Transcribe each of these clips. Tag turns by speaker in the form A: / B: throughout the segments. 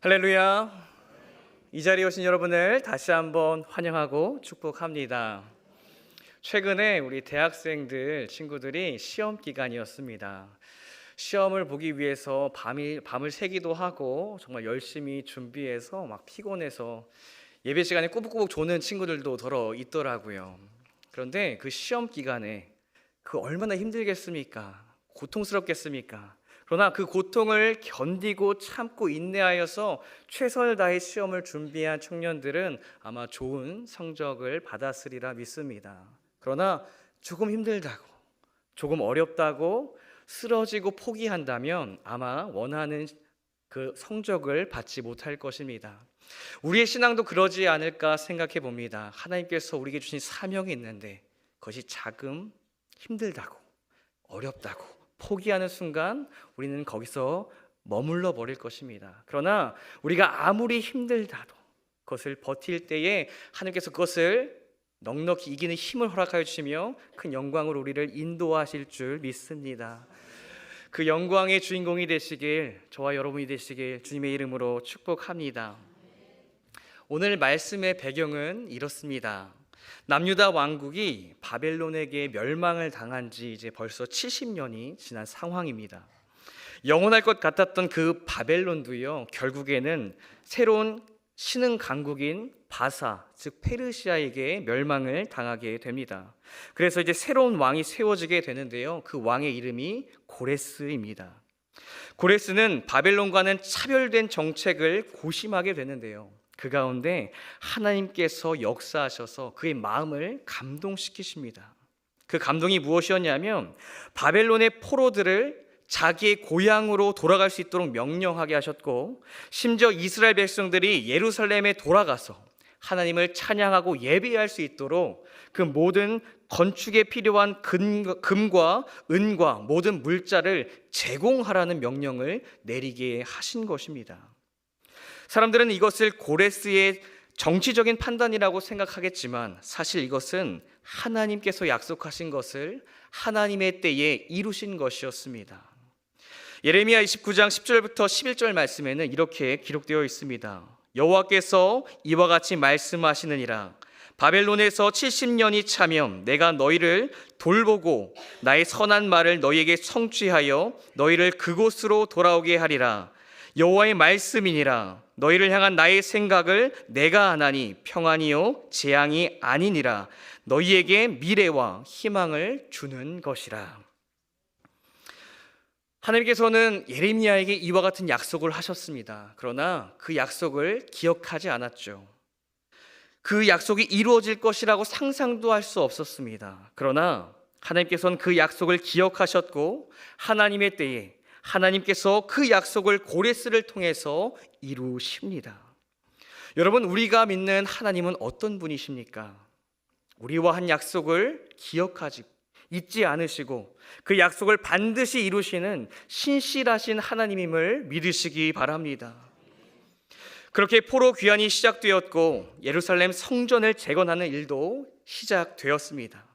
A: 할렐루야. 이 자리에 오신 여러분을 다시 한번 환영하고 축복합니다. 최근에 우리 대학생들 친구들이 시험 기간이었습니다. 시험을 보기 위해서 밤을 새기도 하고 정말 열심히 준비해서 막 피곤해서 예배 시간에 꾸벅꾸벅 조는 친구들도 더러 있더라고요. 그런데 그 시험 기간에 그 얼마나 힘들겠습니까? 고통스럽겠습니까? 그러나 그 고통을 견디고 참고 인내하여서 최선을 다해 시험을 준비한 청년들은 아마 좋은 성적을 받았으리라 믿습니다. 그러나 조금 힘들다고, 조금 어렵다고 쓰러지고 포기한다면 아마 원하는 그 성적을 받지 못할 것입니다. 우리의 신앙도 그러지 않을까 생각해 봅니다. 하나님께서 우리에게 주신 사명이 있는데 그것이 자금, 힘들다고, 어렵다고 포기하는 순간 우리는 거기서 머물러 버릴 것입니다. 그러나 우리가 아무리 힘들다도 그것을 버틸 때에 하나님께서 그것을 넉넉히 이기는 힘을 허락하여 주시며 큰 영광으로 우리를 인도하실 줄 믿습니다. 그 영광의 주인공이 되시길, 저와 여러분이 되시길 주님의 이름으로 축복합니다. 오늘 말씀의 배경은 이렇습니다. 남유다 왕국이 바벨론에게 멸망을 당한 지 이제 벌써 70년이 지난 상황입니다. 영원할 것 같았던 그 바벨론도요, 결국에는 새로운 신흥 강국인 바사, 즉 페르시아에게 멸망을 당하게 됩니다. 그래서 이제 새로운 왕이 세워지게 되는데요, 그 왕의 이름이 고레스입니다. 고레스는 바벨론과는 차별된 정책을 고심하게 되는데요, 그 가운데 하나님께서 역사하셔서 그의 마음을 감동시키십니다. 그 감동이 무엇이었냐면 바벨론의 포로들을 자기의 고향으로 돌아갈 수 있도록 명령하게 하셨고, 심지어 이스라엘 백성들이 예루살렘에 돌아가서 하나님을 찬양하고 예배할 수 있도록 그 모든 건축에 필요한 금과 은과 모든 물자를 제공하라는 명령을 내리게 하신 것입니다. 사람들은 이것을 고레스의 정치적인 판단이라고 생각하겠지만 사실 이것은 하나님께서 약속하신 것을 하나님의 때에 이루신 것이었습니다. 예레미야 29장 10절부터 11절 말씀에는 이렇게 기록되어 있습니다. 여호와께서 이와 같이 말씀하시느니라. 바벨론에서 70년이 차면 내가 너희를 돌보고 나의 선한 말을 너희에게 성취하여 너희를 그곳으로 돌아오게 하리라. 여호와의 말씀이니라. 너희를 향한 나의 생각을 내가 아나니 평안이요 재앙이 아니니라. 너희에게 미래와 희망을 주는 것이라. 하나님께서는 예레미야에게 이와 같은 약속을 하셨습니다. 그러나 그 약속을 기억하지 않았죠. 그 약속이 이루어질 것이라고 상상도 할 수 없었습니다. 그러나 하나님께서는 그 약속을 기억하셨고 하나님의 때에 하나님께서 그 약속을 고레스를 통해서 이루십니다. 여러분, 우리가 믿는 하나님은 어떤 분이십니까? 우리와 한 약속을 기억하지 잊지 않으시고 그 약속을 반드시 이루시는 신실하신 하나님임을 믿으시기 바랍니다. 그렇게 포로 귀환이 시작되었고 예루살렘 성전을 재건하는 일도 시작되었습니다.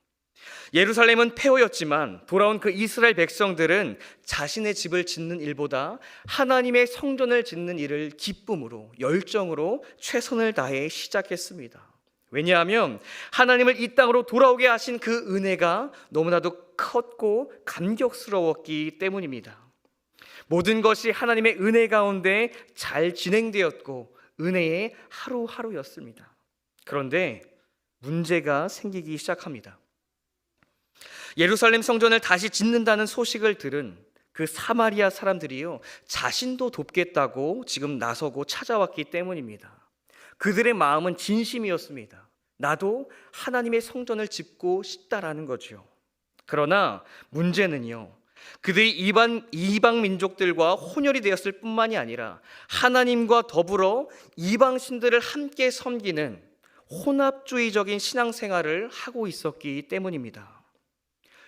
A: 예루살렘은 폐허였지만 돌아온 그 이스라엘 백성들은 자신의 집을 짓는 일보다 하나님의 성전을 짓는 일을 기쁨으로 열정으로 최선을 다해 시작했습니다. 왜냐하면 하나님을 이 땅으로 돌아오게 하신 그 은혜가 너무나도 컸고 감격스러웠기 때문입니다. 모든 것이 하나님의 은혜 가운데 잘 진행되었고 은혜의 하루하루였습니다. 그런데 문제가 생기기 시작합니다. 예루살렘 성전을 다시 짓는다는 소식을 들은 그 사마리아 사람들이요, 자신도 돕겠다고 지금 나서고 찾아왔기 때문입니다. 그들의 마음은 진심이었습니다. 나도 하나님의 성전을 짓고 싶다라는 거죠. 그러나 문제는요, 그들이 이방 민족들과 혼혈이 되었을 뿐만이 아니라 하나님과 더불어 이방 신들을 함께 섬기는 혼합주의적인 신앙생활을 하고 있었기 때문입니다.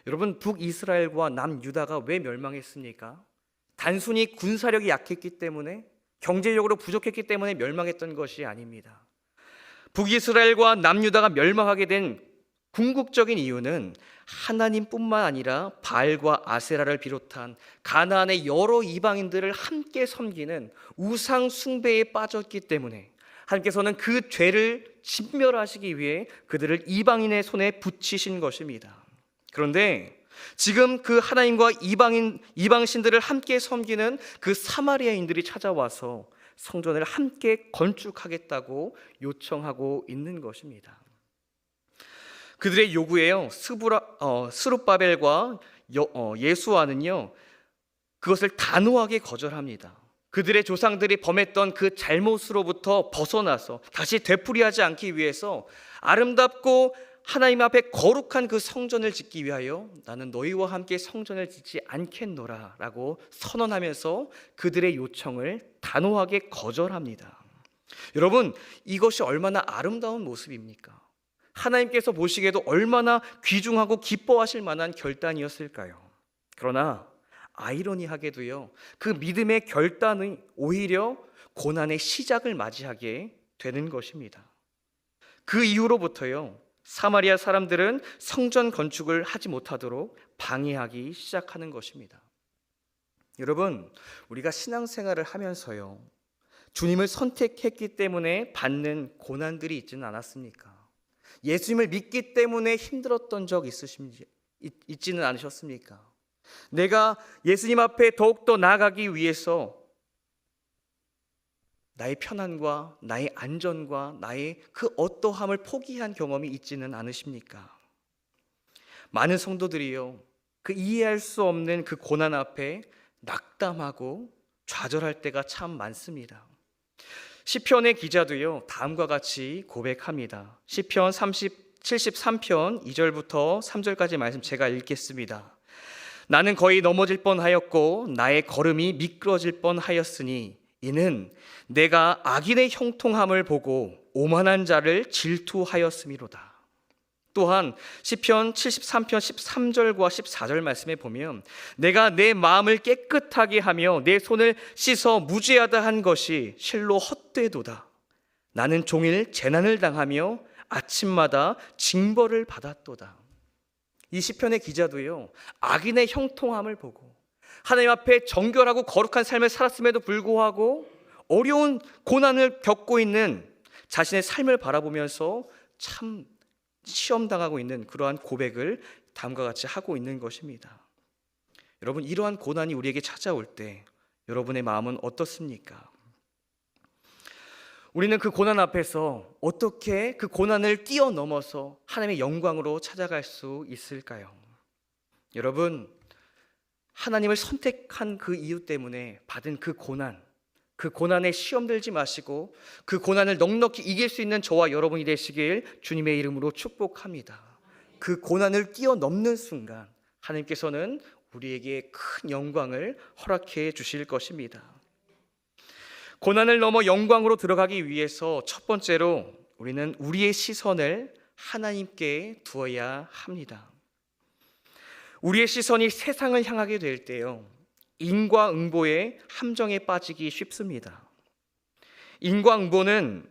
A: 여러분, 북이스라엘과 남유다가 왜 멸망했습니까? 단순히 군사력이 약했기 때문에, 경제적으로 부족했기 때문에 멸망했던 것이 아닙니다. 북이스라엘과 남유다가 멸망하게 된 궁극적인 이유는 하나님뿐만 아니라 바알과 아세라를 비롯한 가나안의 여러 이방인들을 함께 섬기는 우상 숭배에 빠졌기 때문에 하나님께서는 그 죄를 진멸하시기 위해 그들을 이방인의 손에 붙이신 것입니다. 그런데 지금 그 하나님과 이방신들을 함께 섬기는 그 사마리아인들이 찾아와서 성전을 함께 건축하겠다고 요청하고 있는 것입니다. 그들의 요구에요, 스룹바벨과 예수아는요 그것을 단호하게 거절합니다. 그들의 조상들이 범했던 그 잘못으로부터 벗어나서 다시 되풀이하지 않기 위해서 아름답고 하나님 앞에 거룩한 그 성전을 짓기 위하여 나는 너희와 함께 성전을 짓지 않겠노라 라고 선언하면서 그들의 요청을 단호하게 거절합니다. 여러분, 이것이 얼마나 아름다운 모습입니까? 하나님께서 보시기에도 얼마나 귀중하고 기뻐하실 만한 결단이었을까요? 그러나 아이러니하게도요, 그 믿음의 결단이 오히려 고난의 시작을 맞이하게 되는 것입니다. 그 이후로부터요, 사마리아 사람들은 성전 건축을 하지 못하도록 방해하기 시작하는 것입니다. 여러분, 우리가 신앙생활을 하면서요, 주님을 선택했기 때문에 받는 고난들이 있지는 않았습니까? 예수님을 믿기 때문에 힘들었던 적 있지는 않으셨습니까? 내가 예수님 앞에 더욱더 나아가기 위해서 나의 편안과 나의 안전과 나의 그 어떠함을 포기한 경험이 있지는 않으십니까? 많은 성도들이요, 그 이해할 수 없는 그 고난 앞에 낙담하고 좌절할 때가 참 많습니다. 시편의 기자도요, 다음과 같이 고백합니다. 시편 73편 2절부터 3절까지 말씀 제가 읽겠습니다. 나는 거의 넘어질 뻔하였고 나의 걸음이 미끄러질 뻔하였으니 이는 내가 악인의 형통함을 보고 오만한 자를 질투하였음이로다. 또한 시편 73편 13절과 14절 말씀에 보면 내가 내 마음을 깨끗하게 하며 내 손을 씻어 무죄하다 한 것이 실로 헛되도다. 나는 종일 재난을 당하며 아침마다 징벌을 받았도다. 이 시편의 기자도요, 악인의 형통함을 보고 하나님 앞에 정결하고 거룩한 삶을 살았음에도 불구하고 어려운 고난을 겪고 있는 자신의 삶을 바라보면서 참 시험당하고 있는 그러한 고백을 다음과 같이 하고 있는 것입니다. 여러분, 이러한 고난이 우리에게 찾아올 때 여러분의 마음은 어떻습니까? 우리는 그 고난 앞에서 어떻게 그 고난을 뛰어넘어서 하나님의 영광으로 찾아갈 수 있을까요? 여러분, 하나님을 선택한 그 이유 때문에 받은 그 고난에 시험 들지 마시고 그 고난을 넉넉히 이길 수 있는 저와 여러분이 되시길 주님의 이름으로 축복합니다. 그 고난을 뛰어넘는 순간 하나님께서는 우리에게 큰 영광을 허락해 주실 것입니다. 고난을 넘어 영광으로 들어가기 위해서 첫 번째로 우리는 우리의 시선을 하나님께 두어야 합니다. 우리의 시선이 세상을 향하게 될 때요, 인과응보의 함정에 빠지기 쉽습니다. 인과응보는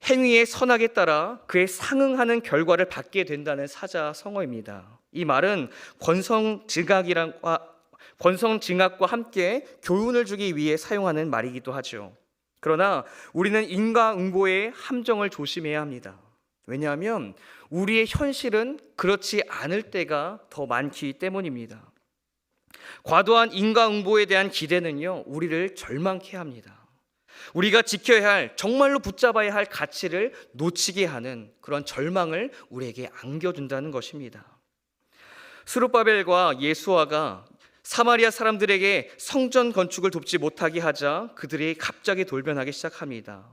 A: 행위의 선악에 따라 그에 상응하는 결과를 받게 된다는 사자성어입니다. 이 말은 권성징악과 함께 교훈을 주기 위해 사용하는 말이기도 하죠. 그러나 우리는 인과응보의 함정을 조심해야 합니다. 왜냐하면 우리의 현실은 그렇지 않을 때가 더 많기 때문입니다. 과도한 인과응보에 대한 기대는요, 우리를 절망케 합니다. 우리가 지켜야 할, 정말로 붙잡아야 할 가치를 놓치게 하는 그런 절망을 우리에게 안겨준다는 것입니다. 스룹바벨과 예수아가 사마리아 사람들에게 성전 건축을 돕지 못하게 하자 그들이 갑자기 돌변하기 시작합니다.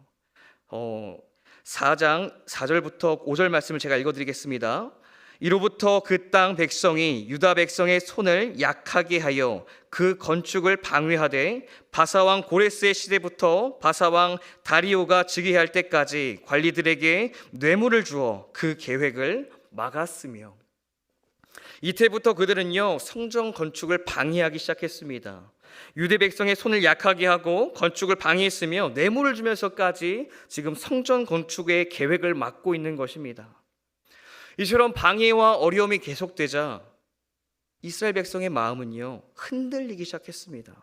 A: 4장 4절부터 5절 말씀을 제가 읽어드리겠습니다. 이로부터 그 땅 백성이 유다 백성의 손을 약하게 하여 그 건축을 방해하되 바사왕 고레스의 시대부터 바사왕 다리오가 즉위할 때까지 관리들에게 뇌물을 주어 그 계획을 막았으며, 이때부터 그들은요, 성전 건축을 방해하기 시작했습니다. 유대 백성의 손을 약하게 하고 건축을 방해했으며 뇌물을 주면서까지 지금 성전 건축의 계획을 막고 있는 것입니다. 이처럼 방해와 어려움이 계속되자 이스라엘 백성의 마음은요, 흔들리기 시작했습니다.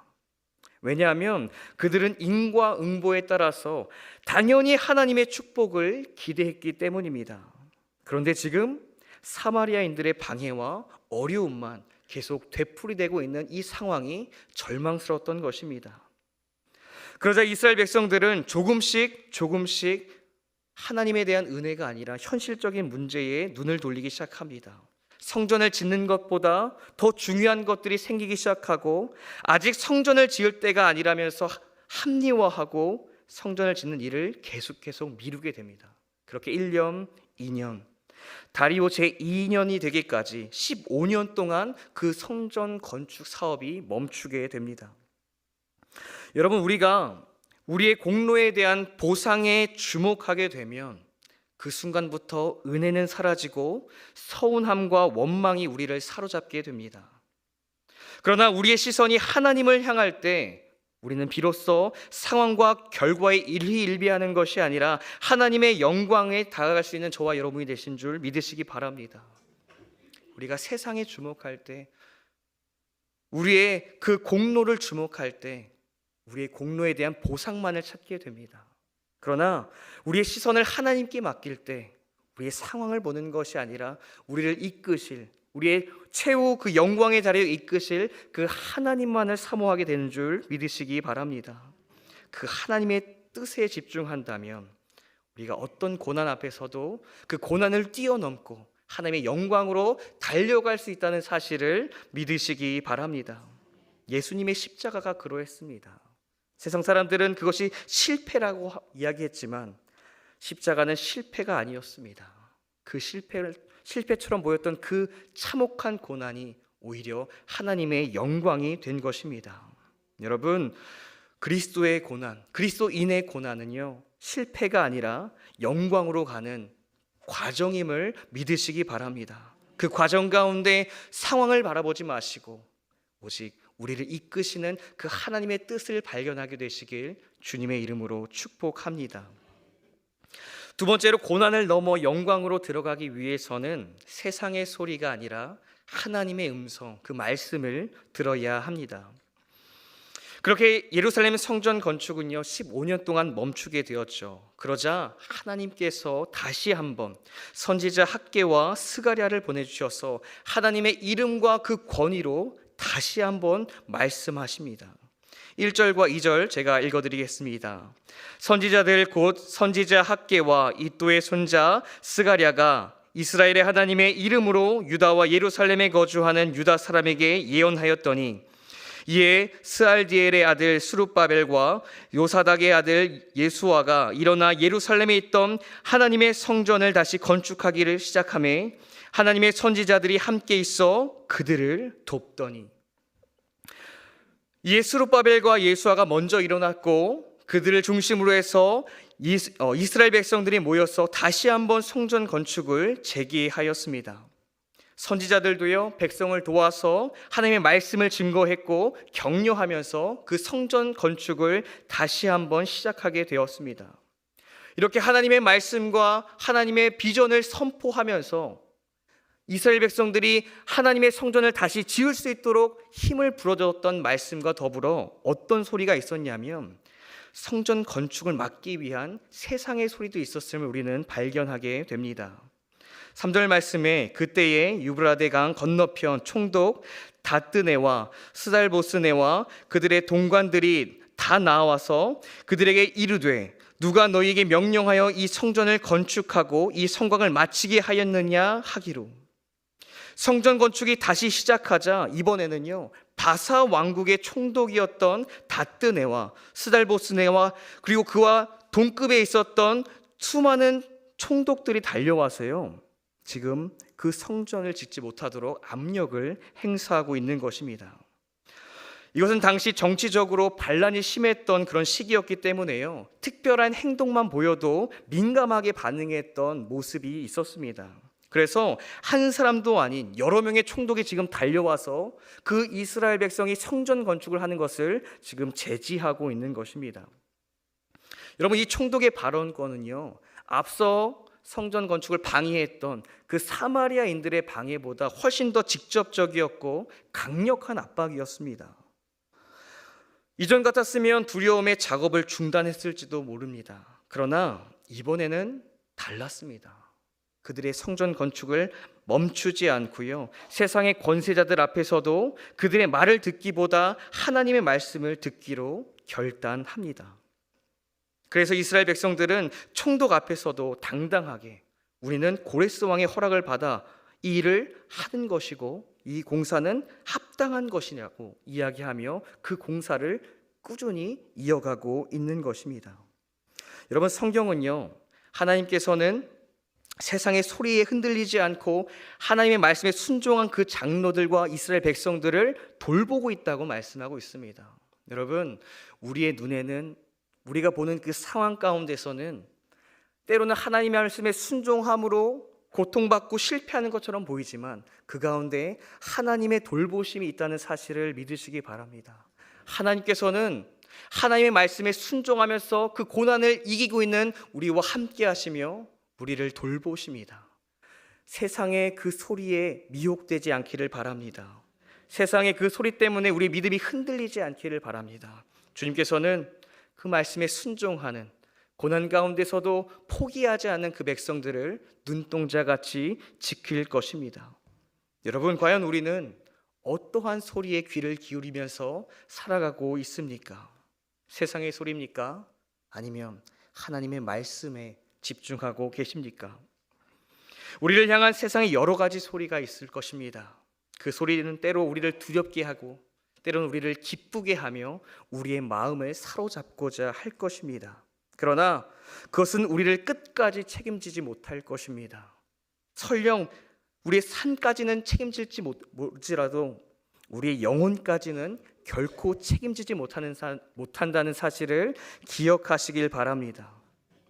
A: 왜냐하면 그들은 인과응보에 따라서 당연히 하나님의 축복을 기대했기 때문입니다. 그런데 지금 사마리아인들의 방해와 어려움만 계속 되풀이되고 있는 이 상황이 절망스러웠던 것입니다. 그러자 이스라엘 백성들은 조금씩 하나님에 대한 은혜가 아니라 현실적인 문제에 눈을 돌리기 시작합니다. 성전을 짓는 것보다 더 중요한 것들이 생기기 시작하고 아직 성전을 지을 때가 아니라면서 합리화하고 성전을 짓는 일을 계속 미루게 됩니다. 그렇게 1년, 2년, 다리오 제2년이 되기까지 15년 동안 그 성전 건축 사업이 멈추게 됩니다. 여러분, 우리가 우리의 공로에 대한 보상에 주목하게 되면 그 순간부터 은혜는 사라지고 서운함과 원망이 우리를 사로잡게 됩니다. 그러나 우리의 시선이 하나님을 향할 때 우리는 비로소 상황과 결과에 일희일비하는 것이 아니라 하나님의 영광에 다가갈 수 있는 저와 여러분이 되신 줄 믿으시기 바랍니다. 우리가 세상에 주목할 때, 우리의 그 공로를 주목할 때 우리의 공로에 대한 보상만을 찾게 됩니다. 그러나 우리의 시선을 하나님께 맡길 때 우리의 상황을 보는 것이 아니라 우리를 이끄실, 우리의 최후 그 영광의 자리에 이끄실 그 하나님만을 사모하게 되는 줄 믿으시기 바랍니다. 그 하나님의 뜻에 집중한다면 우리가 어떤 고난 앞에서도 그 고난을 뛰어넘고 하나님의 영광으로 달려갈 수 있다는 사실을 믿으시기 바랍니다. 예수님의 십자가가 그러했습니다. 세상 사람들은 그것이 실패라고 이야기했지만 십자가는 실패가 아니었습니다. 그 실패처럼 보였던 그 참혹한 고난이 오히려 하나님의 영광이 된 것입니다. 여러분, 그리스도의 고난, 그리스도인의 고난은요, 실패가 아니라 영광으로 가는 과정임을 믿으시기 바랍니다. 그 과정 가운데 상황을 바라보지 마시고 오직 우리를 이끄시는 그 하나님의 뜻을 발견하게 되시길 주님의 이름으로 축복합니다. 두 번째로, 고난을 넘어 영광으로 들어가기 위해서는 세상의 소리가 아니라 하나님의 음성, 그 말씀을 들어야 합니다. 그렇게 예루살렘 성전 건축은요 15년 동안 멈추게 되었죠. 그러자 하나님께서 다시 한번 선지자 학개와 스가랴를 보내주셔서 하나님의 이름과 그 권위로 다시 한번 말씀하십니다. 1절과 2절 제가 읽어드리겠습니다. 선지자들 곧 선지자 학개와 이도의 손자 스가랴가 이스라엘의 하나님의 이름으로 유다와 예루살렘에 거주하는 유다 사람에게 예언하였더니, 이에 스알디엘의 아들 스룹바벨과 요사닥의 아들 예수아가 일어나 예루살렘에 있던 하나님의 성전을 다시 건축하기를 시작하며 하나님의 선지자들이 함께 있어 그들을 돕더니, 이에 스룹바벨과 예수아가 먼저 일어났고 그들을 중심으로 해서 이스라엘 백성들이 모여서 다시 한번 성전 건축을 재개하였습니다. 선지자들도요 백성을 도와서 하나님의 말씀을 증거했고 격려하면서 그 성전 건축을 다시 한번 시작하게 되었습니다. 이렇게 하나님의 말씀과 하나님의 비전을 선포하면서 이스라엘 백성들이 하나님의 성전을 다시 지을 수 있도록 힘을 불어줬던 말씀과 더불어 어떤 소리가 있었냐면 성전 건축을 막기 위한 세상의 소리도 있었음을 우리는 발견하게 됩니다. 3절 말씀에 그때에 유브라데 강 건너편 총독 다뜨네와 스달보스네와 그들의 동관들이 다 나와서 그들에게 이르되, 누가 너희에게 명령하여 이 성전을 건축하고 이 성곽을 마치게 하였느냐 하기로. 성전 건축이 다시 시작하자 이번에는요 바사 왕국의 총독이었던 다뜨네와 스달보스네와 그리고 그와 동급에 있었던 수많은 총독들이 달려와서요 지금 그 성전을 짓지 못하도록 압력을 행사하고 있는 것입니다. 이것은 당시 정치적으로 반란이 심했던 그런 시기였기 때문에요 특별한 행동만 보여도 민감하게 반응했던 모습이 있었습니다. 그래서 한 사람도 아닌 여러 명의 총독이 지금 달려와서 그 이스라엘 백성이 성전 건축을 하는 것을 지금 제지하고 있는 것입니다. 여러분, 이 총독의 발언권은요 앞서 성전 건축을 방해했던 그 사마리아인들의 방해보다 훨씬 더 직접적이었고 강력한 압박이었습니다. 이전 같았으면 두려움에 작업을 중단했을지도 모릅니다. 그러나 이번에는 달랐습니다. 그들의 성전 건축을 멈추지 않고요, 세상의 권세자들 앞에서도 그들의 말을 듣기보다 하나님의 말씀을 듣기로 결단합니다. 그래서 이스라엘 백성들은 총독 앞에서도 당당하게 우리는 고레스 왕의 허락을 받아 이 일을 하는 것이고 이 공사는 합당한 것이냐고 이야기하며 그 공사를 꾸준히 이어가고 있는 것입니다. 여러분, 성경은요, 하나님께서는 세상의 소리에 흔들리지 않고 하나님의 말씀에 순종한 그 장로들과 이스라엘 백성들을 돌보고 있다고 말씀하고 있습니다. 여러분, 우리의 눈에는 우리가 보는 그 상황 가운데서는 때로는 하나님의 말씀에 순종함으로 고통받고 실패하는 것처럼 보이지만 그 가운데 하나님의 돌보심이 있다는 사실을 믿으시기 바랍니다. 하나님께서는 하나님의 말씀에 순종하면서 그 고난을 이기고 있는 우리와 함께 하시며 우리를 돌보십니다. 세상의 그 소리에 미혹되지 않기를 바랍니다. 세상의 그 소리 때문에 우리 믿음이 흔들리지 않기를 바랍니다. 주님께서는 그 말씀에 순종하는, 고난 가운데서도 포기하지 않는 그 백성들을 눈동자같이 지킬 것입니다. 여러분, 과연 우리는 어떠한 소리에 귀를 기울이면서 살아가고 있습니까? 세상의 소리입니까? 아니면 하나님의 말씀에 집중하고 계십니까? 우리를 향한 세상의 여러 가지 소리가 있을 것입니다. 그 소리는 때로 우리를 두렵게 하고 때로는 우리를 기쁘게 하며 우리의 마음을 사로잡고자 할 것입니다. 그러나 그것은 우리를 끝까지 책임지지 못할 것입니다. 설령 우리의 산까지는 책임질지 못지라도 우리의 영혼까지는 결코 책임지지 못한다는 사실을 기억하시길 바랍니다.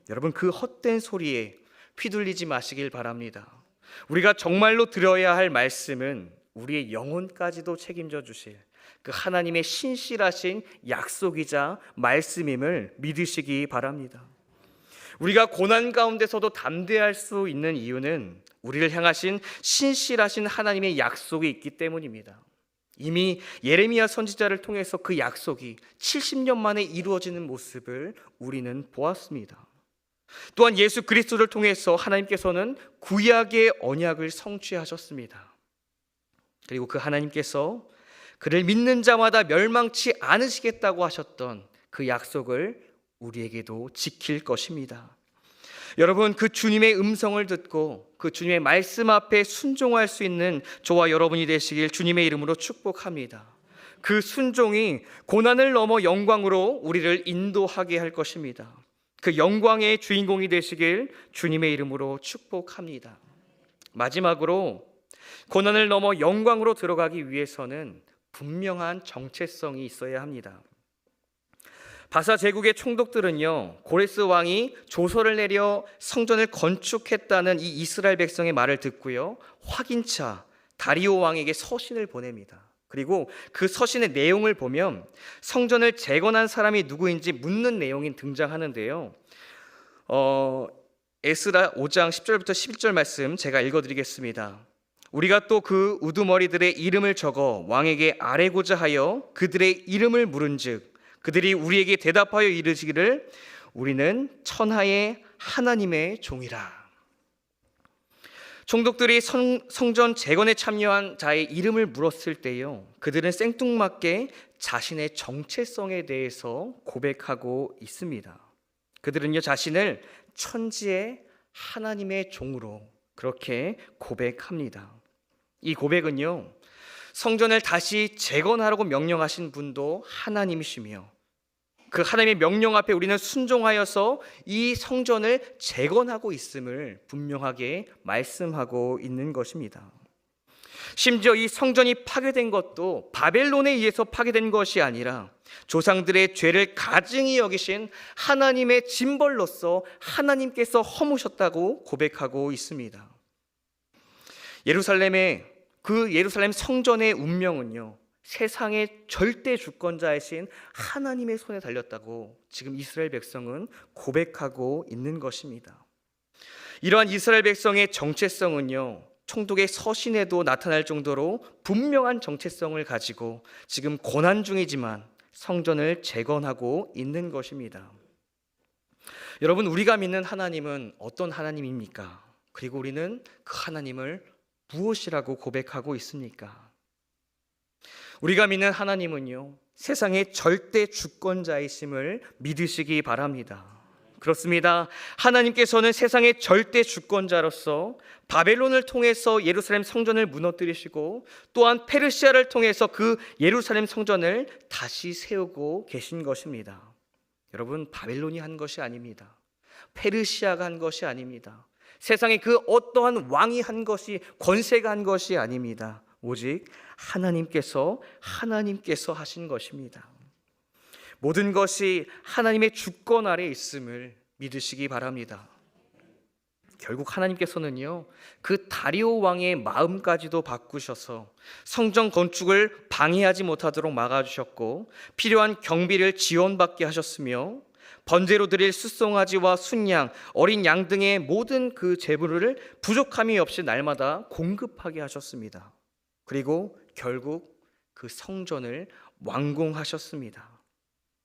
A: 여러분, 그 헛된 소리에 휘둘리지 마시길 바랍니다. 우리가 정말로 들어야 할 말씀은 우리의 영혼까지도 책임져 주실 그 하나님의 신실하신 약속이자 말씀임을 믿으시기 바랍니다. 우리가 고난 가운데서도 담대할 수 있는 이유는 우리를 향하신 신실하신 하나님의 약속이 있기 때문입니다. 이미 예레미야 선지자를 통해서 그 약속이 70년 만에 이루어지는 모습을 우리는 보았습니다. 또한 예수 그리스도를 통해서 하나님께서는 구약의 언약을 성취하셨습니다. 그리고 그 하나님께서 그를 믿는 자마다 멸망치 않으시겠다고 하셨던 그 약속을 우리에게도 지킬 것입니다. 여러분, 그 주님의 음성을 듣고 그 주님의 말씀 앞에 순종할 수 있는 저와 여러분이 되시길 주님의 이름으로 축복합니다. 그 순종이 고난을 넘어 영광으로 우리를 인도하게 할 것입니다. 그 영광의 주인공이 되시길 주님의 이름으로 축복합니다. 마지막으로 고난을 넘어 영광으로 들어가기 위해서는 분명한 정체성이 있어야 합니다. 바사 제국의 총독들은요, 고레스 왕이 조서를 내려 성전을 건축했다는 이 이스라엘 백성의 말을 듣고요, 확인차 다리오 왕에게 서신을 보냅니다. 그리고 그 서신의 내용을 보면 성전을 재건한 사람이 누구인지 묻는 내용이 등장하는데요. 에스라 5장 10절부터 11절 말씀 제가 읽어드리겠습니다. 우리가 또 그 우두머리들의 이름을 적어 왕에게 아뢰고자 하여 그들의 이름을 물은즉 그들이 우리에게 대답하여 이르시기를 우리는 천하의 하나님의 종이라. 총독들이 성전 재건에 참여한 자의 이름을 물었을 때요, 그들은 생뚱맞게 자신의 정체성에 대해서 고백하고 있습니다. 그들은요, 자신을 천지의 하나님의 종으로 그렇게 고백합니다. 이 고백은요, 성전을 다시 재건하라고 명령하신 분도 하나님이시며 그 하나님의 명령 앞에 우리는 순종하여서 이 성전을 재건하고 있음을 분명하게 말씀하고 있는 것입니다. 심지어 이 성전이 파괴된 것도 바벨론에 의해서 파괴된 것이 아니라 조상들의 죄를 가증히 여기신 하나님의 짐벌로서 하나님께서 허무셨다고 고백하고 있습니다. 예루살렘 성전의 운명은요, 세상의 절대 주권자이신 하나님의 손에 달렸다고 지금 이스라엘 백성은 고백하고 있는 것입니다. 이러한 이스라엘 백성의 정체성은요, 총독의 서신에도 나타날 정도로 분명한 정체성을 가지고 지금 고난 중이지만 성전을 재건하고 있는 것입니다. 여러분, 우리가 믿는 하나님은 어떤 하나님입니까? 그리고 우리는 그 하나님을 무엇이라고 고백하고 있습니까? 우리가 믿는 하나님은요, 세상의 절대 주권자이심을 믿으시기 바랍니다. 그렇습니다. 하나님께서는 세상의 절대 주권자로서 바벨론을 통해서 예루살렘 성전을 무너뜨리시고 또한 페르시아를 통해서 그 예루살렘 성전을 다시 세우고 계신 것입니다. 여러분, 바벨론이 한 것이 아닙니다. 페르시아가 한 것이 아닙니다. 세상의 그 어떠한 왕이 한 것이, 권세가 한 것이 아닙니다. 오직 하나님께서 하신 것입니다. 모든 것이 하나님의 주권 아래 있음을 믿으시기 바랍니다. 결국 하나님께서는요, 그 다리오 왕의 마음까지도 바꾸셔서 성전 건축을 방해하지 못하도록 막아주셨고 필요한 경비를 지원받게 하셨으며 번제로 드릴 숫송아지와 순양, 어린 양 등의 모든 그 제물을 부족함이 없이 날마다 공급하게 하셨습니다. 그리고 결국 그 성전을 완공하셨습니다.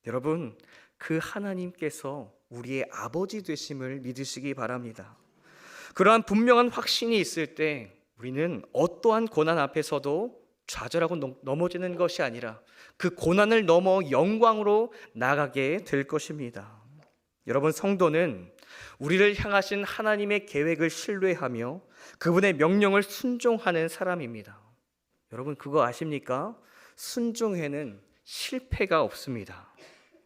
A: 여러분, 그 하나님께서 우리의 아버지 되심을 믿으시기 바랍니다. 그러한 분명한 확신이 있을 때 우리는 어떠한 고난 앞에서도 좌절하고 넘어지는 것이 아니라 그 고난을 넘어 영광으로 나가게 될 것입니다. 여러분, 성도는 우리를 향하신 하나님의 계획을 신뢰하며 그분의 명령을 순종하는 사람입니다. 여러분, 그거 아십니까? 순종에는 실패가 없습니다.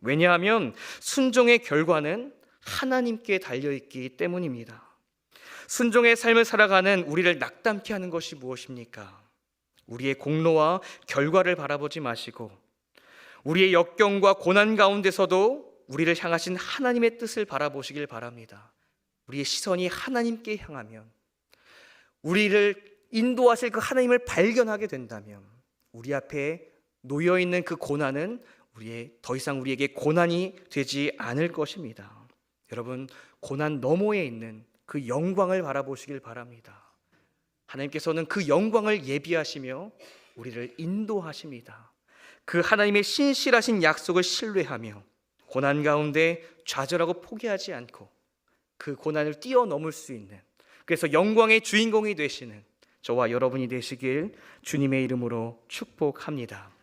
A: 왜냐하면 순종의 결과는 하나님께 달려있기 때문입니다. 순종의 삶을 살아가는 우리를 낙담케 하는 것이 무엇입니까? 우리의 공로와 결과를 바라보지 마시고 우리의 역경과 고난 가운데서도 우리를 향하신 하나님의 뜻을 바라보시길 바랍니다. 우리의 시선이 하나님께 향하면, 우리를 인도하실 그 하나님을 발견하게 된다면 우리 앞에 놓여있는 그 고난은 더 이상 우리에게 고난이 되지 않을 것입니다. 여러분, 고난 너머에 있는 그 영광을 바라보시길 바랍니다. 하나님께서는 그 영광을 예비하시며 우리를 인도하십니다. 그 하나님의 신실하신 약속을 신뢰하며 고난 가운데 좌절하고 포기하지 않고 그 고난을 뛰어넘을 수 있는, 그래서 영광의 주인공이 되시는 저와 여러분이 되시길 주님의 이름으로 축복합니다.